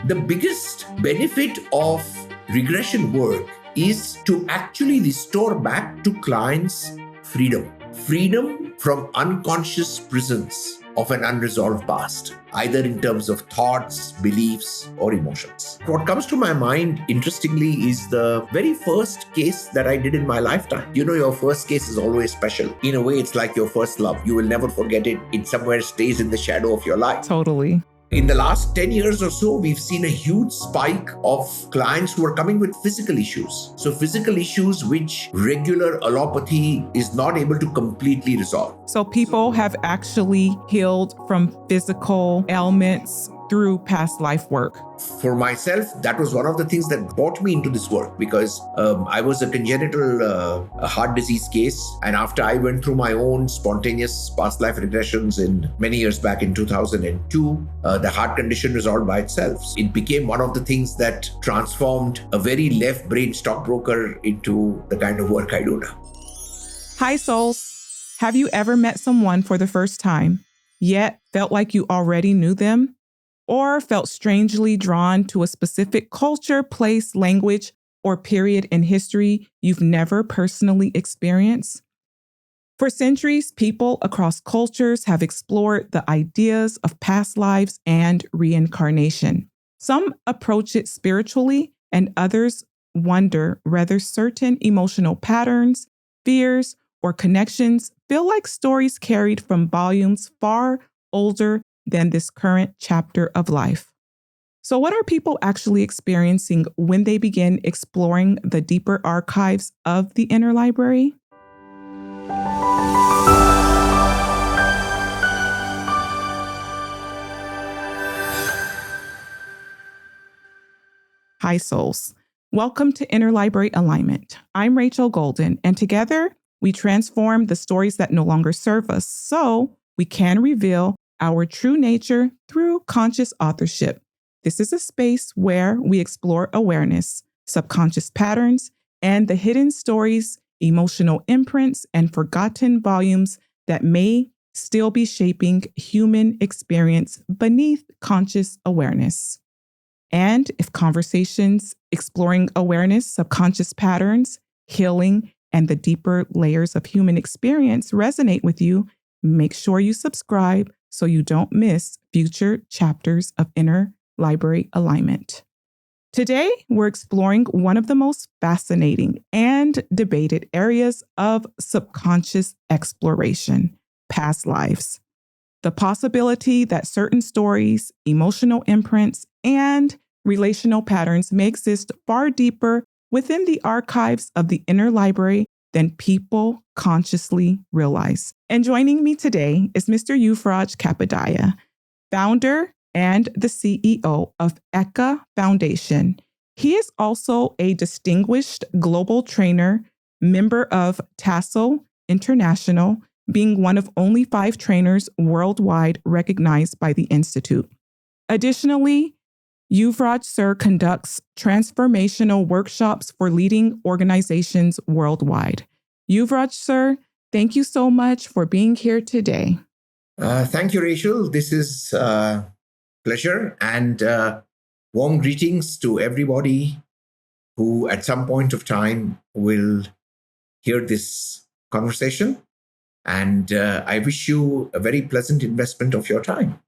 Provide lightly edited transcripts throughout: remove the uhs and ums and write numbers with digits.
The biggest benefit of regression work is to actually restore back to clients freedom. Freedom from unconscious prisons of an unresolved past, either in terms of thoughts, beliefs, or emotions. What comes to my mind, interestingly, is the very first case that I did in my lifetime. You know, your first case is always special. In a way, it's like your first love. You will never forget it. It somewhere stays in the shadow of your life. Totally. In the last 10 years or so, we've seen a huge spike of clients who are coming with physical issues. So physical issues which regular allopathy is not able to completely resolve. So people have actually healed from physical ailments through past life work. For myself, that was one of the things that brought me into this work, because I was a congenital heart disease case. And after I went through my own spontaneous past life regressions in many years back in 2002, the heart condition resolved by itself. It became one of the things that transformed a very left brain stockbroker into the kind of work I do now. Hi, souls. Have you ever met someone for the first time, yet felt like you already knew them? Or felt strangely drawn to a specific culture, place, language, or period in history you've never personally experienced? For centuries, people across cultures have explored the ideas of past lives and reincarnation. Some approach it spiritually, and others wonder whether certain emotional patterns, fears, or connections feel like stories carried from volumes far older than this current chapter of life. So what are people actually experiencing when they begin exploring the deeper archives of the inner library? Hi, souls. Welcome to Inner Library Alignment. I'm Rachel Golden, and together we transform the stories that no longer serve us so we can reveal our true nature through conscious authorship. This is a space where we explore awareness, subconscious patterns, and the hidden stories, emotional imprints, and forgotten volumes that may still be shaping human experience beneath conscious awareness. And if conversations exploring awareness, subconscious patterns, healing, and the deeper layers of human experience resonate with you, make sure you subscribe so you don't miss future chapters of Inner Library Alignment. Today, we're exploring one of the most fascinating and debated areas of subconscious exploration, past lives. The possibility that certain stories, emotional imprints, and relational patterns may exist far deeper within the archives of the inner library than people consciously realize. And joining me today is Mr. Yuvraj Kapadia, founder and the CEO of ECA Foundation. He is also a distinguished global trainer, member of TASO International, being one of only 5 trainers worldwide recognized by the Institute. Additionally, Yuvraj Sir conducts transformational workshops for leading organizations worldwide. Yuvraj Sir, thank you so much for being here today. Thank you, Rachel. This is a pleasure, and warm greetings to everybody who at some point of time will hear this conversation. And I wish you a very pleasant investment of your time.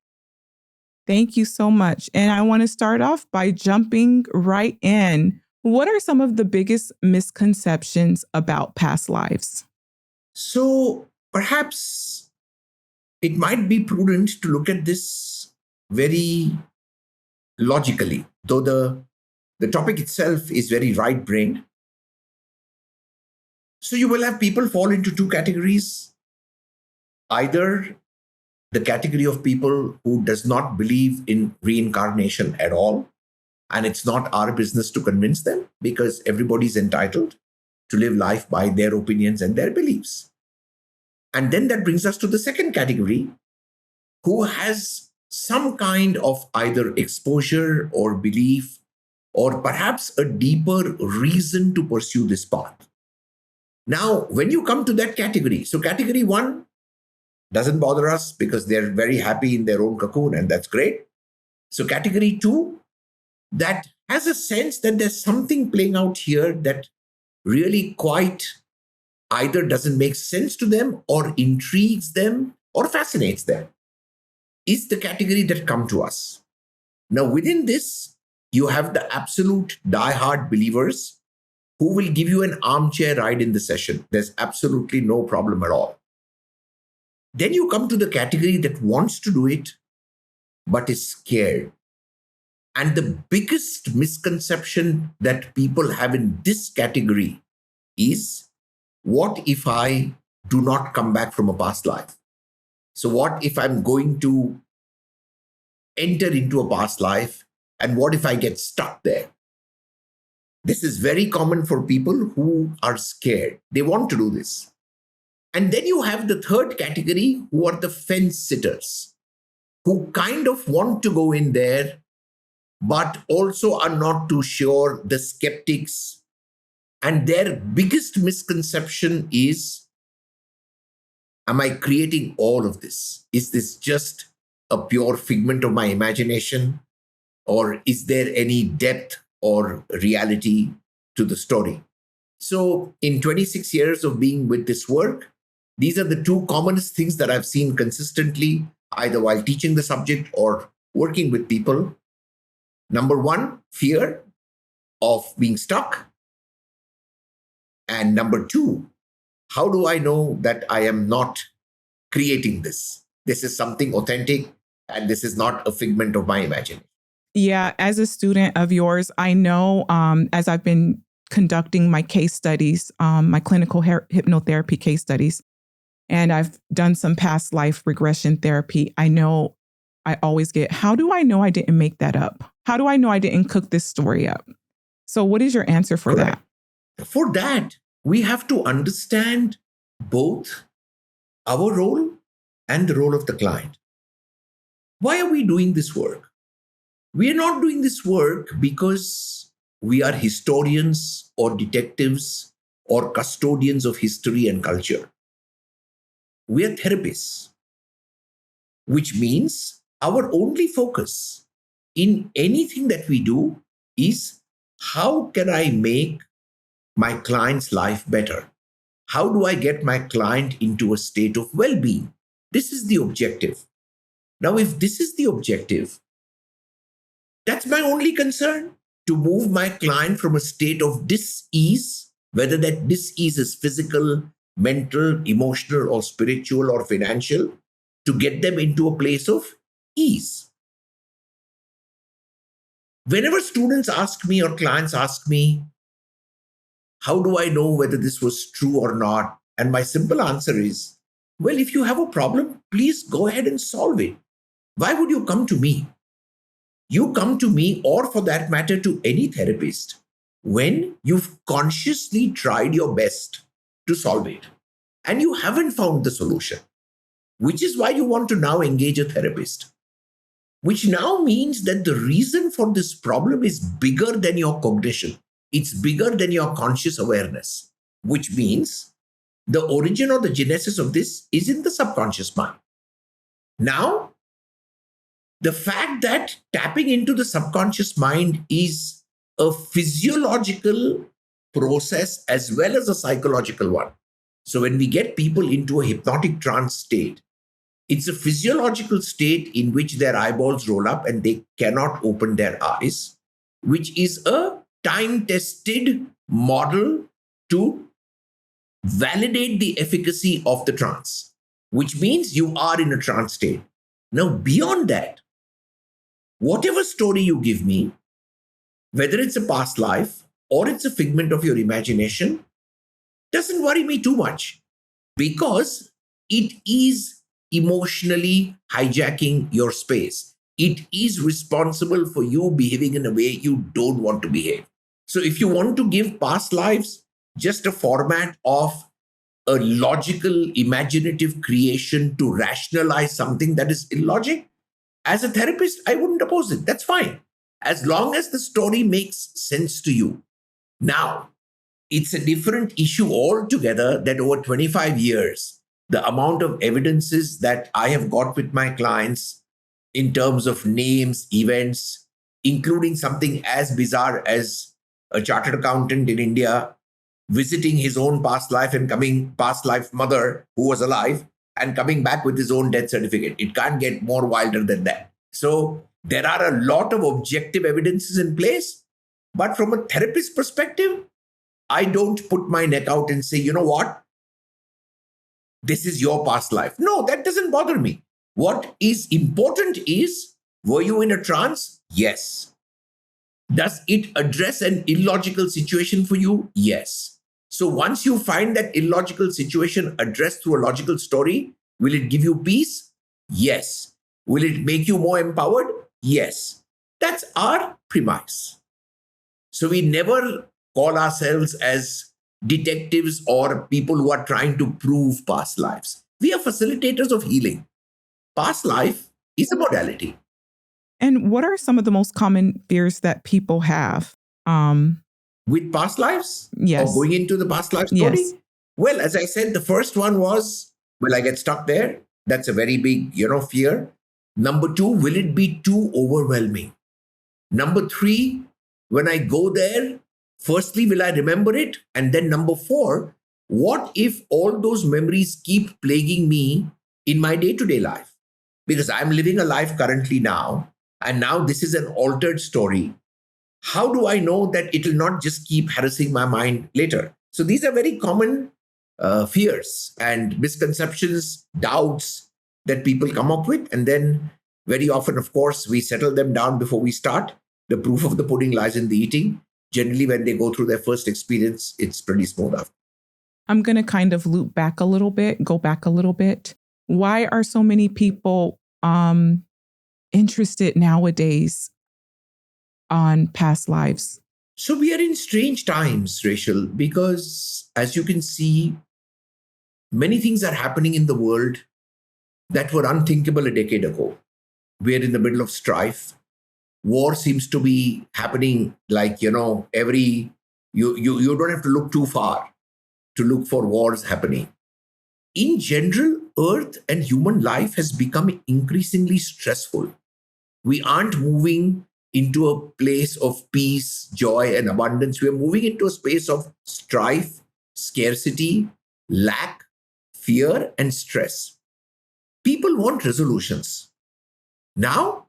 Thank you so much. And I want to start off by jumping right in. What are some of the biggest misconceptions about past lives? So perhaps it might be prudent to look at this very logically, though the topic itself is very right-brained. So you will have people fall into 2 categories. Either the category of people who does not believe in reincarnation at all, and it's not our business to convince them, because everybody's entitled to live life by their opinions and their beliefs. And then that brings us to the second category, who has some kind of either exposure or belief, or perhaps a deeper reason to pursue this path. Now, when you come to that category, so category 1 doesn't bother us because they're very happy in their own cocoon, and that's great. So category 2 that has a sense that there's something playing out here that really quite either doesn't make sense to them or intrigues them or fascinates them, is the category that come to us. Now, within this, you have the absolute diehard believers who will give you an armchair ride in the session. There's absolutely no problem at all. Then you come to the category that wants to do it, but is scared. And the biggest misconception that people have in this category is, what if I do not come back from a past life? So what if I'm going to enter into a past life, and what if I get stuck there? This is very common for people who are scared. They want to do this. And then you have the third category, who are the fence sitters, who kind of want to go in there, but also are not too sure, the skeptics. And their biggest misconception is, am I creating all of this? Is this just a pure figment of my imagination? Or is there any depth or reality to the story? So in 26 years of being with this work, these are the two commonest things that I've seen consistently, either while teaching the subject or working with people. Number one, fear of being stuck. And number two, how do I know that I am not creating this? This is something authentic, and this is not a figment of my imagination. Yeah, as a student of yours, I know as I've been conducting my case studies, my clinical hypnotherapy case studies, and I've done some past life regression therapy, I know I always get, how do I know I didn't make that up? How do I know I didn't cook this story up? So what is your answer for Correct. that? For that, we have to understand both our role and the role of the client. Why are we doing this work? We are not doing this work because we are historians or detectives or custodians of history and culture. We are therapists, which means our only focus in anything that we do is, how can I make my client's life better? How do I get my client into a state of well-being? This is the objective. Now, if this is the objective, that's my only concern, to move my client from a state of dis-ease, whether that dis-ease is physical, mental, emotional, or spiritual, or financial, to get them into a place of ease. Whenever students ask me or clients ask me, how do I know whether this was true or not? And my simple answer is, well, if you have a problem, please go ahead and solve it. Why would you come to me? You come to me, or for that matter, to any therapist, when you've consciously tried your best to solve it and you haven't found the solution, which is why you want to now engage a therapist, which now means that the reason for this problem is bigger than your cognition. It's bigger than your conscious awareness, which means the origin or the genesis of this is in the subconscious mind. Now, the fact that tapping into the subconscious mind is a physiological process as well as a psychological one. So when we get people into a hypnotic trance state, it's a physiological state in which their eyeballs roll up and they cannot open their eyes, which is a time-tested model to validate the efficacy of the trance, which means you are in a trance state. Now, beyond that, whatever story you give me, whether it's a past life or it's a figment of your imagination, doesn't worry me too much, because it is emotionally hijacking your space. It is responsible for you behaving in a way you don't want to behave. So if you want to give past lives just a format of a logical, imaginative creation to rationalize something that is illogic, as a therapist, I wouldn't oppose it. That's fine, as long as the story makes sense to you. Now, it's a different issue altogether that over 25 years, the amount of evidences that I have got with my clients in terms of names, events, including something as bizarre as a chartered accountant in India visiting his own past life and coming past life mother who was alive and coming back with his own death certificate. It can't get more wilder than that. So there are a lot of objective evidences in place, but from a therapist perspective, I don't put my neck out and say, you know what, this is your past life. No, that doesn't bother me. What is important is, were you in a trance? Yes. Does it address an illogical situation for you? Yes. So once you find that illogical situation addressed through a logical story, will it give you peace? Yes. Will it make you more empowered? Yes. That's our premise. So we never call ourselves as detectives or people who are trying to prove past lives. We are facilitators of healing. Past life is a modality. And what are some of the most common fears that people have? With past lives? Yes. Or going into the past life story? Yes. Well, as I said, the first one was, will I get stuck there? That's a very big, fear. Number two, will it be too overwhelming? Number three, when I go there, firstly, will I remember it? And then number four, what if all those memories keep plaguing me in my day-to-day life? Because I'm living a life currently now, and now this is an altered story. How do I know that it will not just keep harassing my mind later? So these are very common fears and misconceptions, doubts that people come up with. And then very often, of course, we settle them down before we start. The proof of the pudding lies in the eating. Generally, when they go through their first experience, it's pretty smooth after. I'm going to kind of loop back a little bit, go back a little bit. Why are so many people interested nowadays on past lives? So we are in strange times, Rachel, because as you can see, many things are happening in the world that were unthinkable a decade ago. We are in the middle of strife. War seems to be happening like, you don't have to look too far to look for wars happening. In general, Earth and human life has become increasingly stressful. We aren't moving into a place of peace, joy, and abundance. We are moving into a space of strife, scarcity, lack, fear, and stress. People want resolutions. Now,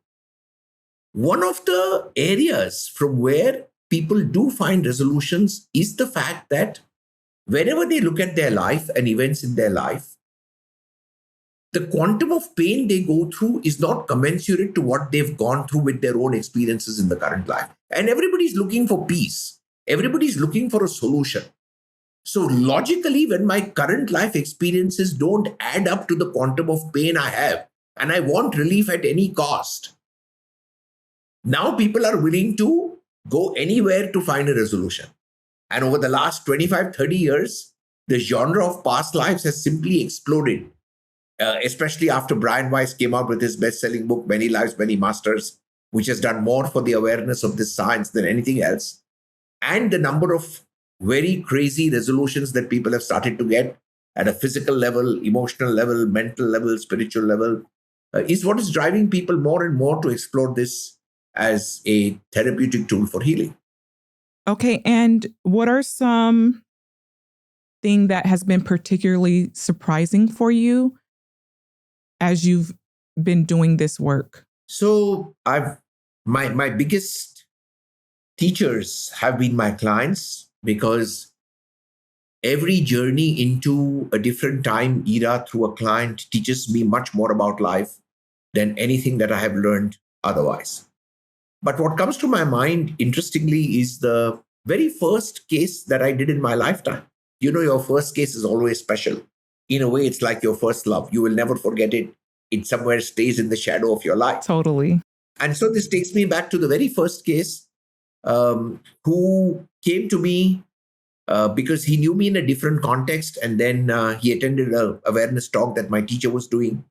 one of the areas from where people do find resolutions is the fact that whenever they look at their life and events in their life, the quantum of pain they go through is not commensurate to what they've gone through with their own experiences in the current life. And everybody's looking for peace. Everybody's looking for a solution. So logically, when my current life experiences don't add up to the quantum of pain I have, and I want relief at any cost, now people are willing to go anywhere to find a resolution. And over the last 25, 30 years, the genre of past lives has simply exploded, especially after Brian Weiss came out with his best-selling book, Many Lives, Many Masters, which has done more for the awareness of this science than anything else. And the number of very crazy resolutions that people have started to get at a physical level, emotional level, mental level, spiritual level, is what is driving people more and more to explore this as a therapeutic tool for healing. Okay, and what are some thing that has been particularly surprising for you as you've been doing this work? So my biggest teachers have been my clients, because every journey into a different time era through a client teaches me much more about life than anything that I have learned otherwise. But what comes to my mind, interestingly, is the very first case that I did in my lifetime. Your first case is always special. In a way, it's like your first love. You will never forget it. It somewhere stays in the shadow of your life. Totally. And so this takes me back to the very first case, who came to me because he knew me in a different context. And then he attended an awareness talk that my teacher was doing.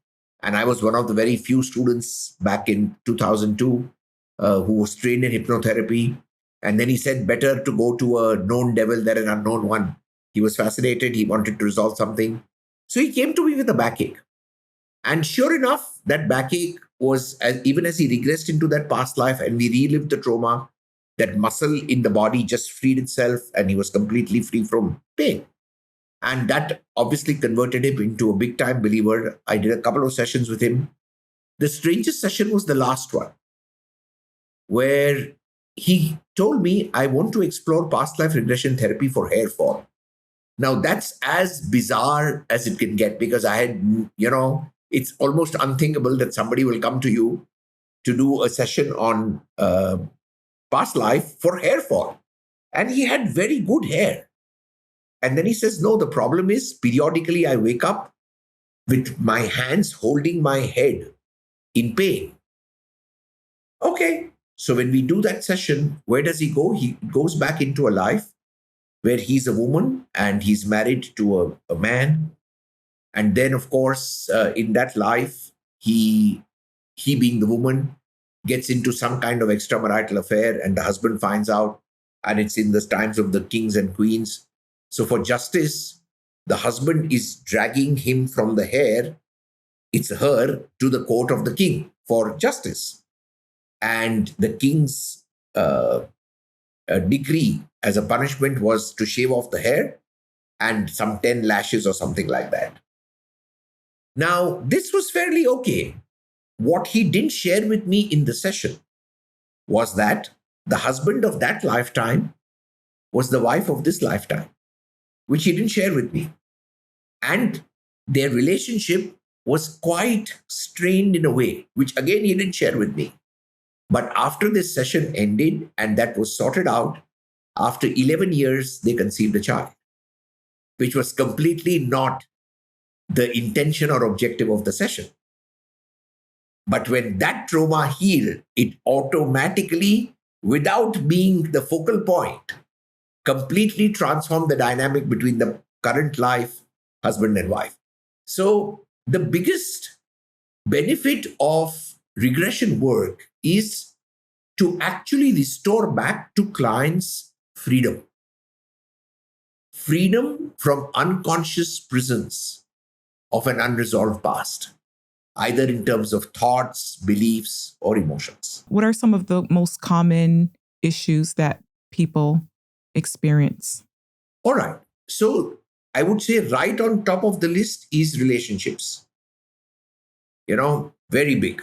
And I was one of the very few students back in 2002 who was trained in hypnotherapy. And then he said, better to go to a known devil than an unknown one. He was fascinated. He wanted to resolve something. So he came to me with a backache. And sure enough, that backache was, even as he regressed into that past life and we relived the trauma, that muscle in the body just freed itself and he was completely free from pain. And that obviously converted him into a big time believer. I did a couple of sessions with him. The strangest session was the last one, where he told me, I want to explore past life regression therapy for hair fall. Now, that's as bizarre as it can get, because I had, it's almost unthinkable that somebody will come to you to do a session on past life for hair fall. And he had very good hair. And then he says, no, the problem is periodically I wake up with my hands holding my head in pain. Okay. So when we do that session, where does he go? He goes back into a life where he's a woman and he's married to a man. And then, of course, in that life, he being the woman, gets into some kind of extramarital affair, and the husband finds out, and it's in the times of the kings and queens. So for justice, the husband is dragging him from the hair, it's her, to the court of the king for justice. And the king's decree as a punishment was to shave off the hair and some 10 lashes or something like that. Now, this was fairly okay. What he didn't share with me in the session was that the husband of that lifetime was the wife of this lifetime, which he didn't share with me. And their relationship was quite strained in a way, which again he didn't share with me. But after this session ended and that was sorted out, after 11 years, they conceived a child, which was completely not the intention or objective of the session. But when that trauma healed, it automatically, without being the focal point, completely transformed the dynamic between the current life, husband and wife. So the biggest benefit of regression work is to actually restore back to clients freedom. Freedom from unconscious prisons of an unresolved past, either in terms of thoughts, beliefs, or emotions. What are some of the most common issues that people experience? All right. So I would say right on top of the list is relationships. Very big.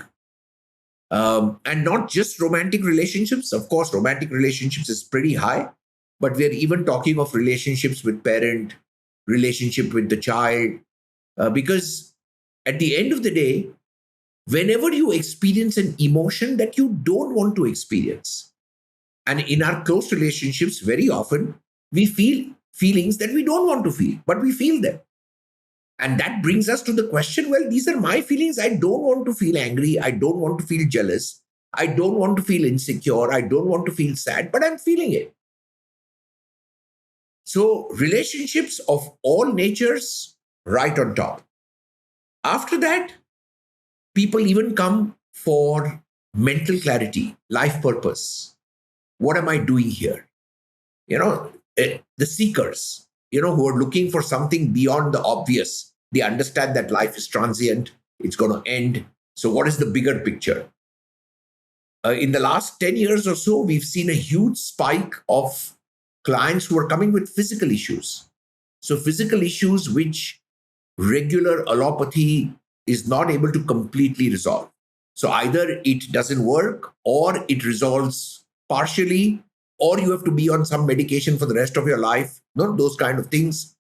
And not just romantic relationships. Of course, romantic relationships is pretty high, but we're even talking of relationships with parent, relationship with the child, because at the end of the day, whenever you experience an emotion that you don't want to experience, and in our close relationships, very often we feel feelings that we don't want to feel, but we feel them. And that brings us to the question, well, these are my feelings. I don't want to feel angry. I don't want to feel jealous. I don't want to feel insecure. I don't want to feel sad, but I'm feeling it. So relationships of all natures, right on top. After that, people even come for mental clarity, life purpose. What am I doing here? The seekers, who are looking for something beyond the obvious. They understand that life is transient. It's going to end. So what is the bigger picture? In the last 10 years or so, we've seen a huge spike of clients who are coming with physical issues. So physical issues which regular allopathy is not able to completely resolve. So either it doesn't work or it resolves partially, or you have to be on some medication for the rest of your life, not those kind of things.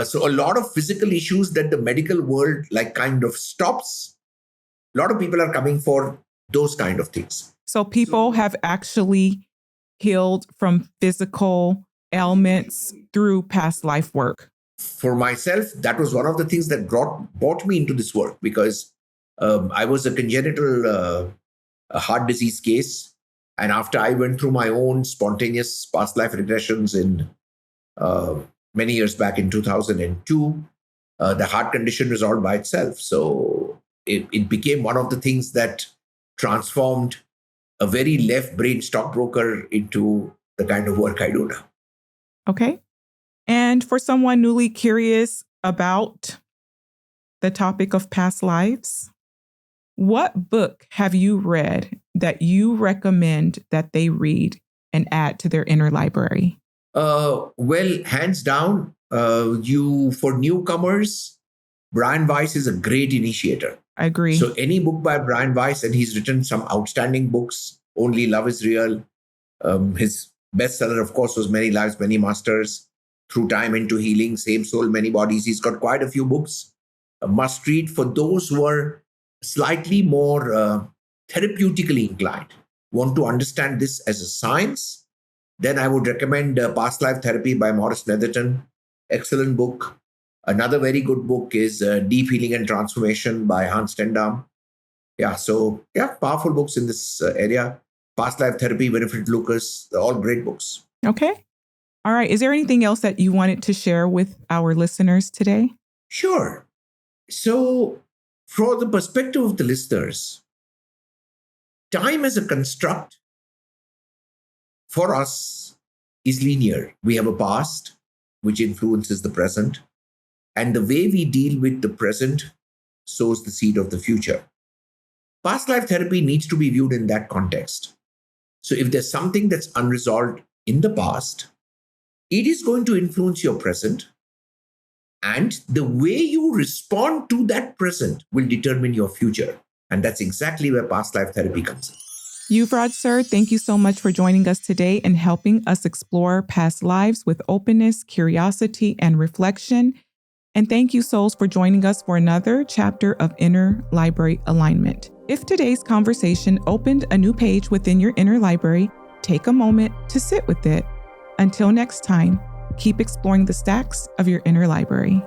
So a lot of physical issues that the medical world kind of stops. A lot of people are coming for those kind of things. So people have actually healed from physical ailments through past life work. For myself, that was one of the things that brought me into this work, because I was a congenital heart disease case. And after I went through my own spontaneous past life regressions in many years back in 2002, the heart condition resolved by itself. So it became one of the things that transformed a very left brain stockbroker into the kind of work I do now. Okay. And for someone newly curious about the topic of past lives. What book have you read that you recommend that they read and add to their inner library? Well, hands down, for newcomers, Brian Weiss is a great initiator. I agree. So any book by Brian Weiss, and he's written some outstanding books. Only Love is Real. His bestseller, of course, was Many Lives, Many Masters. Through Time into Healing, Same Soul, Many Bodies. He's got quite a few books. A must read for those who are slightly more therapeutically inclined, want to understand this as a science. Then I would recommend Past Life Therapy by Maurice Netherton. Excellent book. Another very good book is Deep Healing and Transformation by Hans Stendham. Powerful books in this area. Past Life Therapy, Winifred Lucas, they're all great books. Okay. All right. Is there anything else that you wanted to share with our listeners today? Sure. So, from the perspective of the listeners, time as a construct for us is linear. We have a past which influences the present, and the way we deal with the present sows the seed of the future. Past life therapy needs to be viewed in that context. So if there's something that's unresolved in the past, it is going to influence your present, and the way you respond to that present will determine your future. And that's exactly where past life therapy comes in. Yuvraj, sir, thank you so much for joining us today and helping us explore past lives with openness, curiosity, and reflection. And thank you, souls, for joining us for another chapter of Inner Library Alignment. If today's conversation opened a new page within your inner library, take a moment to sit with it. Until next time, keep exploring the stacks of your inner library.